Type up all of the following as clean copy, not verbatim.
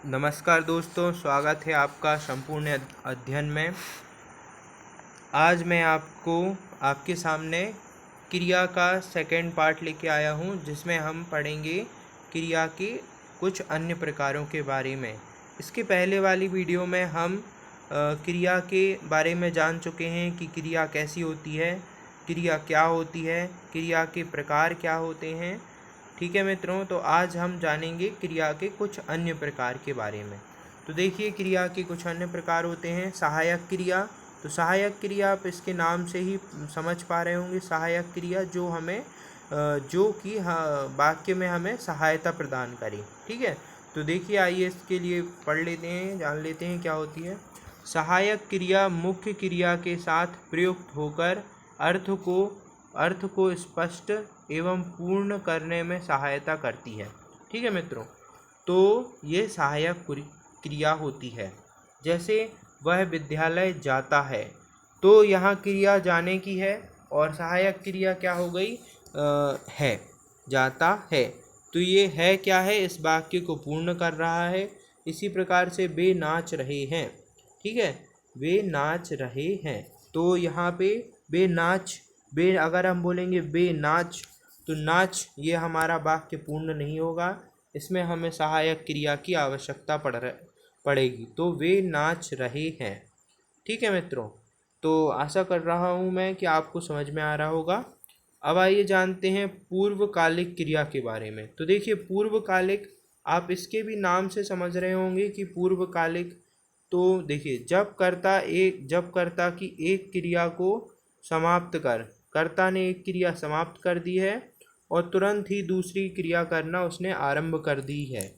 नमस्कार दोस्तों, स्वागत है आपका संपूर्ण अध्ययन में। आज मैं आपके सामने क्रिया का सेकंड पार्ट लेके आया हूँ, जिसमें हम पढ़ेंगे क्रिया के कुछ अन्य प्रकारों के बारे में। इसके पहले वाली वीडियो में हम क्रिया के बारे में जान चुके हैं कि क्रिया कैसी होती है, क्रिया क्या होती है, क्रिया के प्रकार क्या होते हैं। ठीक है मित्रों, तो आज हम जानेंगे क्रिया के कुछ अन्य प्रकार के बारे में। तो देखिए, क्रिया के कुछ अन्य प्रकार होते हैं। सहायक क्रिया। तो सहायक क्रिया आप इसके नाम से ही समझ पा रहे होंगे। सहायक क्रिया जो हमें जो कि वाक्य में हमें सहायता प्रदान करे। ठीक है, तो देखिए, आइए इसके लिए पढ़ लेते हैं, जान लेते हैं क्या होती है। सहायक क्रिया मुख्य क्रिया के साथ प्रयुक्त होकर अर्थ को स्पष्ट एवं पूर्ण करने में सहायता करती है। ठीक है मित्रों, तो ये सहायक क्रिया होती है। जैसे वह विद्यालय जाता है, तो यहाँ क्रिया जाने की है और सहायक क्रिया क्या हो गई, है, जाता है। तो ये है क्या है, इस वाक्य को पूर्ण कर रहा है। इसी प्रकार से वे नाच रहे हैं। ठीक है, वे नाच रहे हैं, तो यहाँ पे वे अगर हम बोलेंगे वे नाच, तो नाच ये हमारा वाक्य पूर्ण नहीं होगा। इसमें हमें सहायक क्रिया की आवश्यकता पड़ेगी। तो वे नाच रहे हैं। ठीक है मित्रों, तो आशा कर रहा हूँ मैं कि आपको समझ में आ रहा होगा। अब आइए जानते हैं पूर्वकालिक क्रिया के बारे में। तो देखिए, पूर्वकालिक आप इसके भी नाम से समझ रहे होंगे कि पूर्वकालिक, तो देखिए, जब कर्ता की एक क्रिया को समाप्त कर, कर्ता ने एक क्रिया समाप्त कर दी है और तुरंत ही दूसरी क्रिया करना उसने आरंभ कर दी है,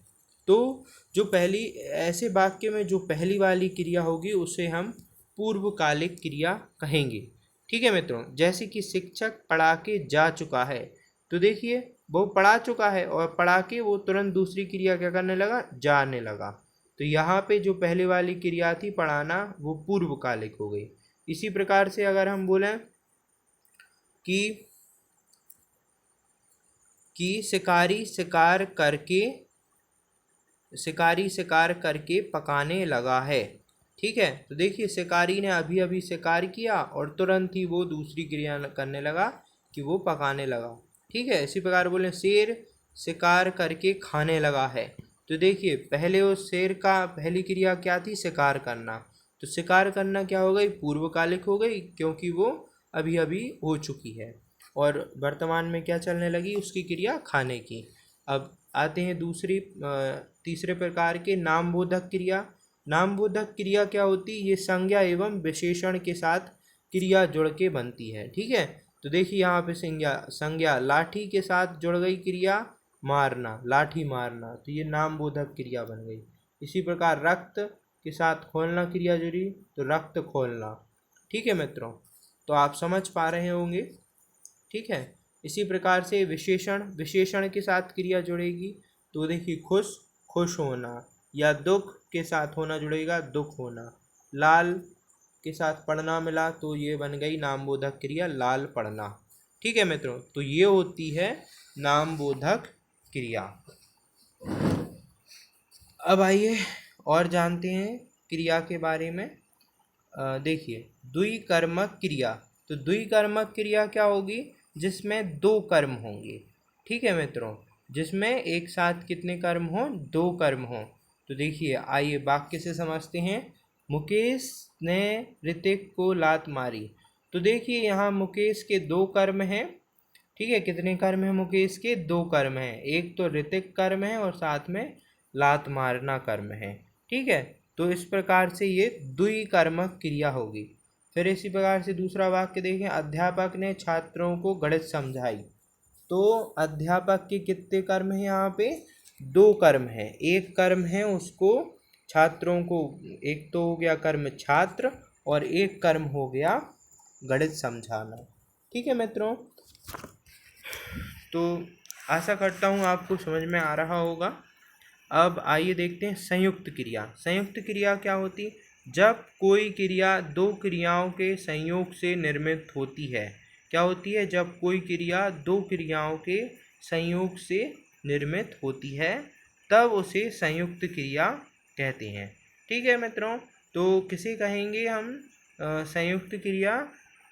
तो जो पहली, ऐसे वाक्य में जो पहली वाली क्रिया होगी उसे हम पूर्वकालिक क्रिया कहेंगे। ठीक है मित्रों, जैसे कि शिक्षक पढ़ा के जा चुका है, तो देखिए, वो पढ़ा चुका है और पढ़ा के वो तुरंत दूसरी क्रिया क्या करने लगा, जाने लगा। तो यहाँ पे जो पहले वाली क्रिया थी पढ़ाना, वो पूर्वकालिक हो गई। इसी प्रकार से अगर हम बोलें कि शिकारी शिकार करके पकाने लगा है। ठीक है, तो देखिए, शिकारी ने अभी अभी शिकार किया और तुरंत ही वो दूसरी क्रिया करने लगा कि वो पकाने लगा। ठीक है, इसी प्रकार बोले शेर शिकार करके खाने लगा है। तो देखिए, पहले उस शेर का पहली क्रिया क्या थी, शिकार करना। तो शिकार करना क्या हो गई, पूर्वकालिक हो गई, क्योंकि वो अभी अभी हो चुकी है और वर्तमान में क्या चलने लगी, उसकी क्रिया खाने की। अब आते हैं तीसरे प्रकार के नामबोधक क्रिया। नामबोधक क्रिया क्या होती है, ये संज्ञा एवं विशेषण के साथ क्रिया जुड़ के बनती है। ठीक है, तो देखिए, यहाँ पे संज्ञा लाठी के साथ जुड़ गई क्रिया मारना, लाठी मारना, तो ये नामबोधक क्रिया बन गई। इसी प्रकार रक्त के साथ खोलना क्रिया जुड़ी, तो रक्त खोलना। ठीक है मित्रों, तो आप समझ पा रहे होंगे। ठीक है, इसी प्रकार से विशेषण के साथ क्रिया जुड़ेगी, तो देखिए, खुश होना, या दुख के साथ होना जुड़ेगा, दुख होना। लाल के साथ पढ़ना मिला, तो ये बन गई नामबोधक क्रिया, लाल पढ़ना। ठीक है मित्रों, तो ये होती है नामबोधक क्रिया। अब आइए और जानते हैं क्रिया के बारे में। देखिए, द्विकर्मक क्रिया। तो द्विकर्मक क्रिया क्या होगी, जिसमें दो कर्म होंगे। ठीक है मित्रों, जिसमें एक साथ कितने कर्म हों, दो कर्म हों। तो देखिए, आइए वाक्य से समझते हैं। मुकेश ने ऋतिक को लात मारी। तो देखिए, यहाँ मुकेश के दो कर्म हैं। ठीक है, कितने कर्म हैं मुकेश के, दो कर्म हैं। एक तो ऋतिक कर्म है और साथ में लात मारना कर्म है। ठीक है, तो इस प्रकार से ये द्विकर्मक क्रिया होगी। फिर इसी प्रकार से दूसरा वाक्य देखें, अध्यापक ने छात्रों को गणित समझाई। तो अध्यापक के कितने कर्म हैं, यहाँ पे दो कर्म हैं। एक कर्म है उसको छात्रों को, एक तो हो गया कर्म छात्र और एक कर्म हो गया गणित समझाना। ठीक है मित्रों, तो आशा करता हूँ आपको समझ में आ रहा होगा। अब आइए देखते हैं संयुक्त क्रिया। संयुक्त क्रिया क्या होती, जब कोई क्रिया दो क्रियाओं के संयोग से निर्मित होती है। क्या होती है, जब कोई क्रिया दो क्रियाओं के संयोग से निर्मित होती है, तब उसे संयुक्त क्रिया कहते हैं। ठीक है मित्रों, तो किसे कहेंगे हम संयुक्त क्रिया,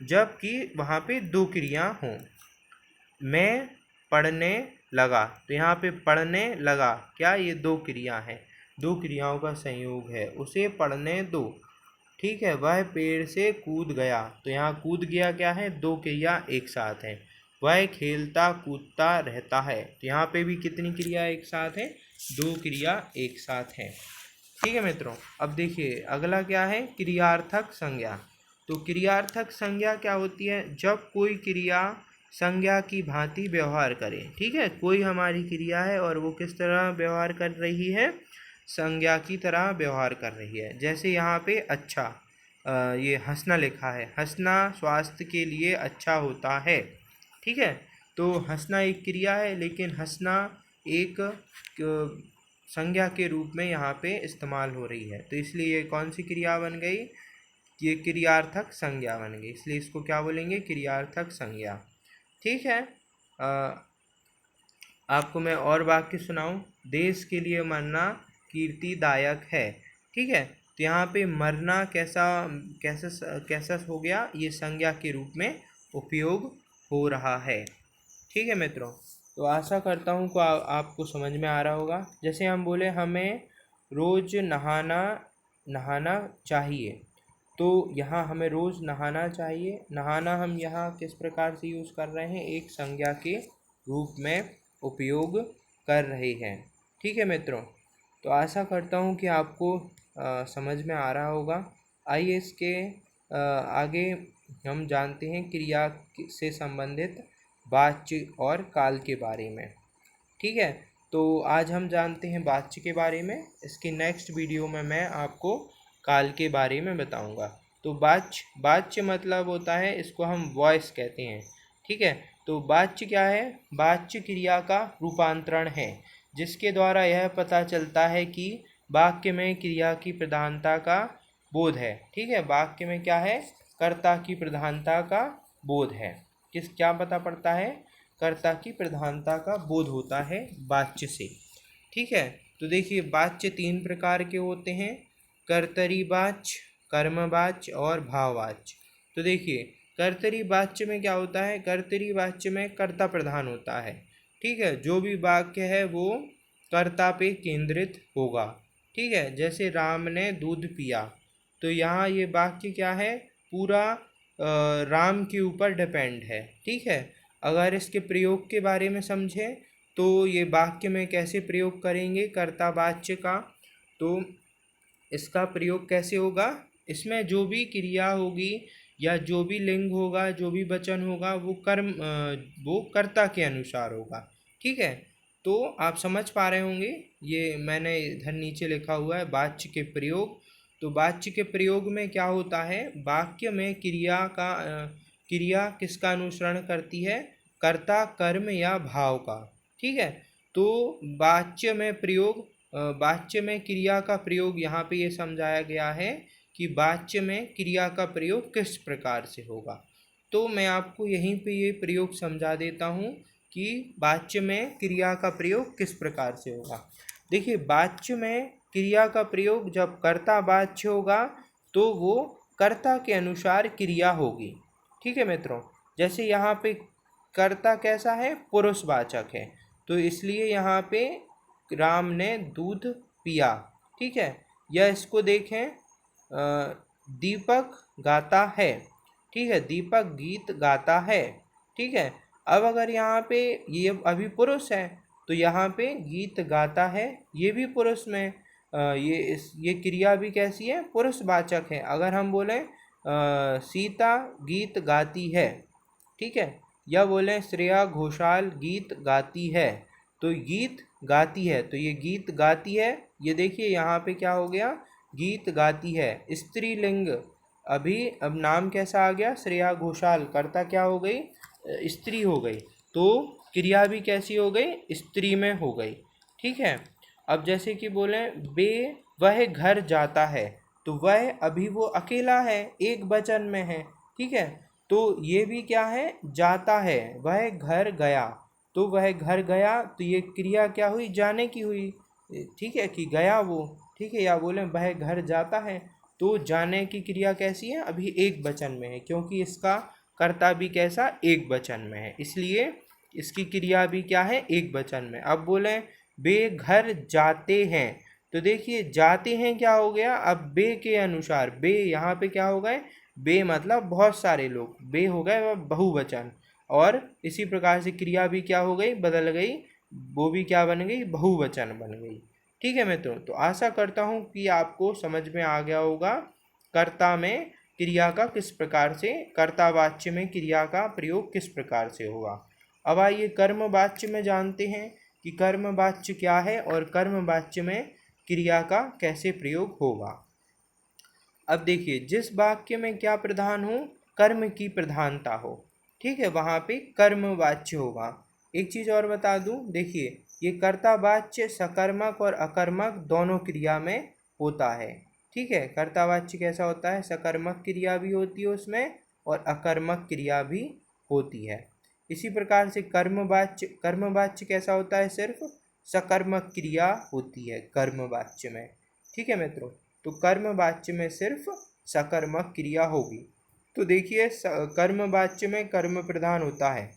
जबकि वहाँ पे दो क्रिया हों। मैं पढ़ने लगा, तो यहाँ पे पढ़ने लगा क्या, ये दो क्रिया हैं, दो क्रियाओं का संयोग है, उसे पढ़ने दो। ठीक है, वह पेड़ से कूद गया, तो यहाँ कूद गया क्या है, दो क्रिया एक साथ है। वह खेलता कूदता रहता है, तो यहाँ पे भी कितनी क्रिया एक साथ है, दो क्रिया एक साथ है। ठीक है मित्रों, अब देखिए अगला क्या है, क्रियार्थक संज्ञा। तो क्रियार्थक संज्ञा क्या होती है, जब कोई क्रिया संज्ञा की भांति व्यवहार करे। ठीक है, कोई हमारी क्रिया है और वो किस तरह व्यवहार कर रही है, संज्ञा की तरह व्यवहार कर रही है। जैसे यहाँ पे अच्छा, ये हंसना लिखा है, हंसना स्वास्थ्य के लिए अच्छा होता है। ठीक है, तो हंसना एक क्रिया है, लेकिन हंसना एक संज्ञा के रूप में यहाँ पे इस्तेमाल हो रही है, तो इसलिए ये कौन सी क्रिया बन गई, ये क्रियार्थक संज्ञा बन गई, इसलिए इसको क्या बोलेंगे, क्रियार्थक संज्ञा। ठीक है, आपको मैं और वाक्य सुनाऊं, देश के लिए मरना कीर्तिदायक है। ठीक है, तो यहाँ पे मरना कैसा कैसा कैसा हो गया, ये संज्ञा के रूप में उपयोग हो रहा है। ठीक है मित्रों, तो आशा करता हूँ कि आपको समझ में आ रहा होगा। जैसे हम बोले हमें रोज़ नहाना चाहिए, तो यहाँ हमें रोज़ नहाना चाहिए, नहाना हम यहाँ किस प्रकार से यूज़ कर रहे हैं, एक संज्ञा के रूप में उपयोग कर रहे हैं। ठीक है मित्रों, तो आशा करता हूँ कि आपको समझ में आ रहा होगा। आइए इसके आगे हम जानते हैं क्रिया से संबंधित वाच्य और काल के बारे में। ठीक है, तो आज हम जानते हैं वाच्य के बारे में, इसकी नेक्स्ट वीडियो में मैं आपको काल के बारे में बताऊंगा। तो वाच्य मतलब होता है, इसको हम वॉइस कहते हैं। ठीक है, तो वाच्य क्या है, वाच्य क्रिया का रूपांतरण है, जिसके द्वारा यह पता चलता है कि वाक्य में क्रिया की प्रधानता का बोध है। ठीक है, वाक्य में क्या है, कर्ता की प्रधानता का बोध है। क्या पता पड़ता है, कर्ता की प्रधानता का बोध होता है वाच्य से। ठीक है, तो देखिए वाच्य तीन प्रकार के होते हैं, कर्तरी वाच्य, कर्मवाच्य और भाववाच्य। तो देखिए कर्तरी वाच्य में क्या होता है, कर्तरी वाच्य में कर्ता प्रधान होता है। ठीक है, जो भी वाक्य है वो कर्ता पे केंद्रित होगा। ठीक है, जैसे राम ने दूध पिया, तो यहाँ ये वाक्य क्या है, पूरा राम के ऊपर डिपेंड है। ठीक है, अगर इसके प्रयोग के बारे में समझें तो ये वाक्य में कैसे प्रयोग करेंगे कर्ता वाच्य का, तो इसका प्रयोग कैसे होगा, इसमें जो भी क्रिया होगी या जो भी लिंग होगा, जो भी वचन होगा, वो कर्ता के अनुसार होगा। ठीक है, तो आप समझ पा रहे होंगे, ये मैंने इधर नीचे लिखा हुआ है वाच्य के प्रयोग। तो वाच्य के प्रयोग में क्या होता है, वाक्य में क्रिया किसका अनुसरण करती है, कर्ता, कर्म या भाव का। ठीक है, तो वाच्य में प्रयोग, वाच्य में क्रिया का प्रयोग यहाँ पे ये समझाया गया है कि वाच्य में क्रिया का प्रयोग किस प्रकार से होगा। तो मैं आपको यहीं पे ये प्रयोग समझा देता हूँ कि वाच्य में क्रिया का प्रयोग किस प्रकार से होगा। देखिए वाच्य में क्रिया का प्रयोग जब कर्ता वाच्य होगा तो वो कर्ता के अनुसार क्रिया होगी। ठीक है मित्रों, जैसे यहाँ पे कर्ता कैसा है, पुरुषवाचक है, तो इसलिए यहाँ पे राम ने दूध पिया। ठीक है, या इसको देखें, दीपक गाता है। ठीक है, दीपक गीत गाता है। ठीक है, अब अगर यहाँ पे ये अभी पुरुष है तो यहाँ पे गीत गाता है, ये भी पुरुष में ये क्रिया भी कैसी है, पुरुषवाचक है। अगर हम बोलें सीता गीत गाती है, ठीक है, या बोलें श्रेया घोषाल गीत गाती है, तो गीत गाती है, तो ये गीत गाती है, ये देखिए यहाँ पे क्या हो गया, गीत गाती है, स्त्रीलिंग। अब नाम कैसा आ गया, श्रेया घोषाल, कर्ता क्या हो गई, स्त्री हो गई, तो क्रिया भी कैसी हो गई, स्त्री में हो गई। ठीक है, अब जैसे कि बोले वह घर जाता है, तो वह अभी वो अकेला है, एक वचन में है। ठीक है, तो ये भी क्या है, जाता है। वह घर गया, तो वह घर गया, तो ये क्रिया क्या हुई, जाने की हुई। ठीक है, कि गया वो, ठीक है, या बोले वह घर जाता है, तो जाने की क्रिया कैसी है, अभी एक वचन में है, क्योंकि इसका कर्ता भी कैसा, एक वचन में है, इसलिए इसकी क्रिया भी क्या है, एक वचन में। अब बोले वे घर जाते हैं, तो देखिए जाते हैं क्या हो गया, अब बे के अनुसार, बे यहाँ पे क्या हो गए, बे मतलब बहुत सारे लोग, बे हो गए बहुवचन, और इसी प्रकार से क्रिया भी क्या हो गई, बदल गई, वो भी क्या बन गई, बहुवचन बन गई। ठीक है मित्रों, तो आशा करता हूँ कि आपको समझ में आ गया होगा कर्ता में क्रिया का किस प्रकार से, कर्ता वाच्य में क्रिया का प्रयोग किस प्रकार से होगा। अब आइए कर्म वाच्य में जानते हैं कि कर्म वाच्य क्या है और कर्म वाच्य में क्रिया का कैसे प्रयोग होगा। अब देखिए जिस वाक्य में क्या प्रधान हो, कर्म की प्रधानता हो, ठीक है, वहाँ पे कर्म वाच्य होगा। एक चीज़ और बता दूँ, देखिए ये कर्ता वाच्य सकर्मक और अकर्मक दोनों क्रिया में होता है। ठीक है, कर्ता वाच्य कैसा होता है, सकर्मक क्रिया भी होती है उसमें और अकर्मक क्रिया भी होती है। इसी प्रकार से कर्म वाच्य कैसा होता है, सिर्फ सकर्मक क्रिया होती है कर्म वाच्य में। ठीक है मित्रों, तो कर्म वाच्य में सिर्फ सकर्मक क्रिया होगी। तो देखिए कर्म वाच्य में कर्म प्रधान होता है,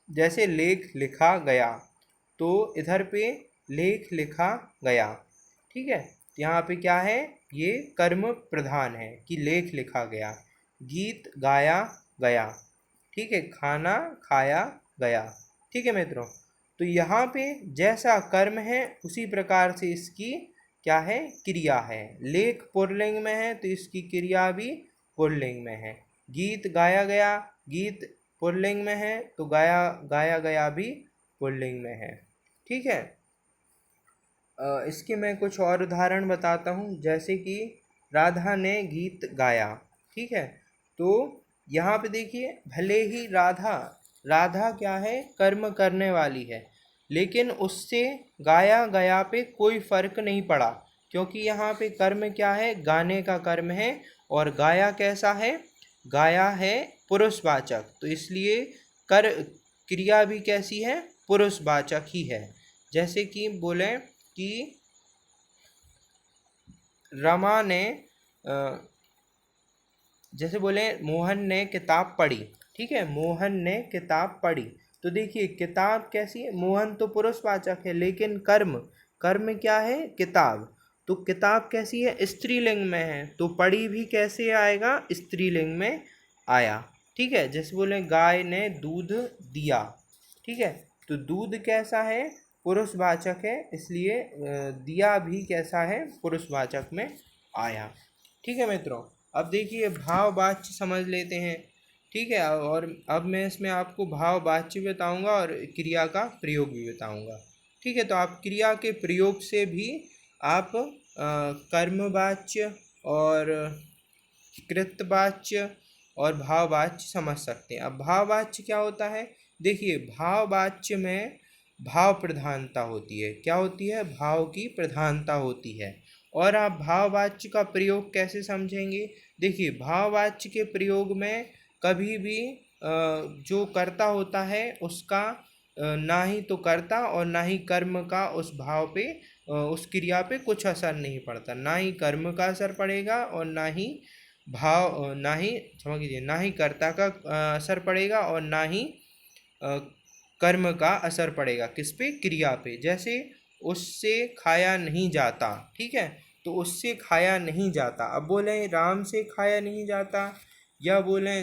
जैसे लेख लिखा गया, तो इधर पे लेख लिखा गया, ठीक है, यहाँ पे क्या है, ये कर्म प्रधान है कि लेख लिखा गया। गीत गाया गया, ठीक है, खाना खाया गया। ठीक है मित्रों, तो यहाँ पे जैसा कर्म है उसी प्रकार से इसकी क्या है, क्रिया है। लेख पुल्लिंग में है तो इसकी क्रिया भी पुल्लिंग में है। गीत गाया गया, गीत पुल्लिंग में है तो गाया गाया गया भी पुल्लिंग में है। ठीक है, इसके मैं कुछ और उदाहरण बताता हूँ, जैसे कि राधा ने गीत गाया। ठीक है, तो यहाँ पे देखिए भले ही राधा, राधा क्या है, कर्म करने वाली है, लेकिन उससे गाया गया पे कोई फर्क नहीं पड़ा, क्योंकि यहाँ पे कर्म क्या है, गाने का कर्म है, और गाया कैसा है, गाया है पुरुषवाचक, तो इसलिए कर क्रिया भी कैसी है, पुरुषवाचक ही है। जैसे कि बोले कि रमा ने जैसे बोले मोहन ने किताब पढ़ी, ठीक है, मोहन ने किताब पढ़ी, तो देखिए किताब कैसी है, मोहन तो पुरुषवाचक है, लेकिन कर्म, कर्म क्या है, किताब, तो किताब कैसी है, स्त्रीलिंग में है, तो पढ़ी भी कैसे आएगा, स्त्रीलिंग में आया। ठीक है, जैसे बोले गाय ने दूध दिया, ठीक है, तो दूध कैसा है, पुरुषवाचक है, इसलिए दिया भी कैसा है, पुरुषवाचक में आया। ठीक है मित्रों, अब देखिए भाव वाच्य समझ लेते हैं। ठीक है, और अब मैं इसमें आपको भाव वाच्य भी बताऊंगा और क्रिया का प्रयोग भी बताऊंगा। ठीक है, तो आप क्रिया के प्रयोग से भी आप कर्मवाच्य और कृतवाच्य और भाववाच्य समझ सकते हैं। अब भाववाच्य क्या होता है, देखिए भाववाच्य में भाव प्रधानता होती है, क्या होती है, भाव की प्रधानता होती है। और आप भाववाच्य का प्रयोग कैसे समझेंगे, देखिए भाववाच्य के प्रयोग में कभी भी जो कर्ता होता है उसका ना ही तो कर्ता और ना ही कर्म का उस भाव पे, उस क्रिया पे कुछ असर नहीं पड़ता, ना ही कर्म का असर पड़ेगा और ना ही भाव, ना ही समझ लीजिए, ना ही कर्ता का असर पड़ेगा और ना ही कर्म का असर पड़ेगा, किस पे, क्रिया पे। जैसे उससे खाया नहीं जाता, ठीक है, तो उससे खाया नहीं जाता, अब बोले राम से खाया नहीं जाता, या बोले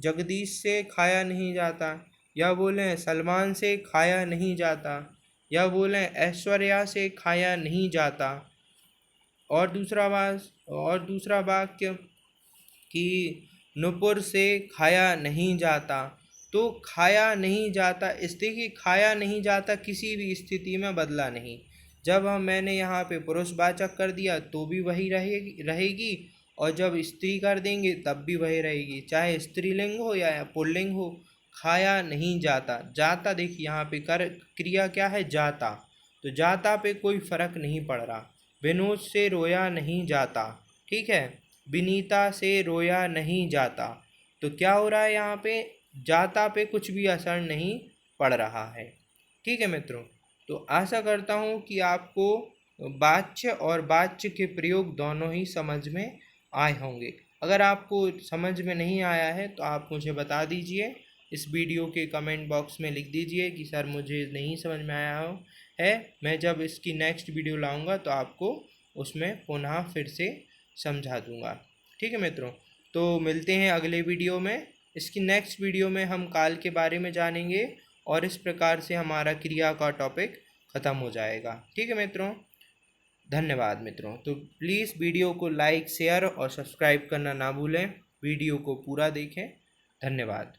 जगदीश से खाया नहीं जाता, या बोले सलमान से खाया नहीं जाता, या बोले ऐश्वर्या से खाया नहीं जाता। और दूसरा वाक्य कि नुपुर से खाया नहीं जाता, तो खाया नहीं जाता, इस देखिए खाया नहीं जाता किसी भी स्थिति में बदला नहीं, जब मैंने यहाँ पे पुरुषवाचक कर दिया तो भी वही रहेगी, और जब स्त्री कर देंगे तब भी वही रहेगी, चाहे स्त्रीलिंग हो या पुल्लिंग हो। खाया नहीं जाता, जाता देखिए यहाँ पे कर क्रिया क्या है, जाता, तो जाता पे कोई फर्क नहीं पड़ रहा। विनोद से रोया नहीं जाता, ठीक है, विनीता से रोया नहीं जाता, तो क्या हो रहा है यहाँ पे, जाता पे कुछ भी असर नहीं पड़ रहा है। ठीक है मित्रों, तो आशा करता हूँ कि आपको वाच्य और वाच्य के प्रयोग दोनों ही समझ में आए होंगे। अगर आपको समझ में नहीं आया है तो आप मुझे बता दीजिए, इस वीडियो के कमेंट बॉक्स में लिख दीजिए कि सर मुझे नहीं समझ में आया है। मैं जब इसकी नेक्स्ट वीडियो लाऊंगा तो आपको उसमें पुनः फिर से समझा दूंगा। ठीक है मित्रों, तो मिलते हैं अगले वीडियो में। इसकी नेक्स्ट वीडियो में हम काल के बारे में जानेंगे और इस प्रकार से हमारा क्रिया का टॉपिक ख़त्म हो जाएगा। ठीक है मित्रों, धन्यवाद मित्रों। तो प्लीज़ वीडियो को लाइक, शेयर और सब्सक्राइब करना ना भूलें। वीडियो को पूरा देखें। धन्यवाद।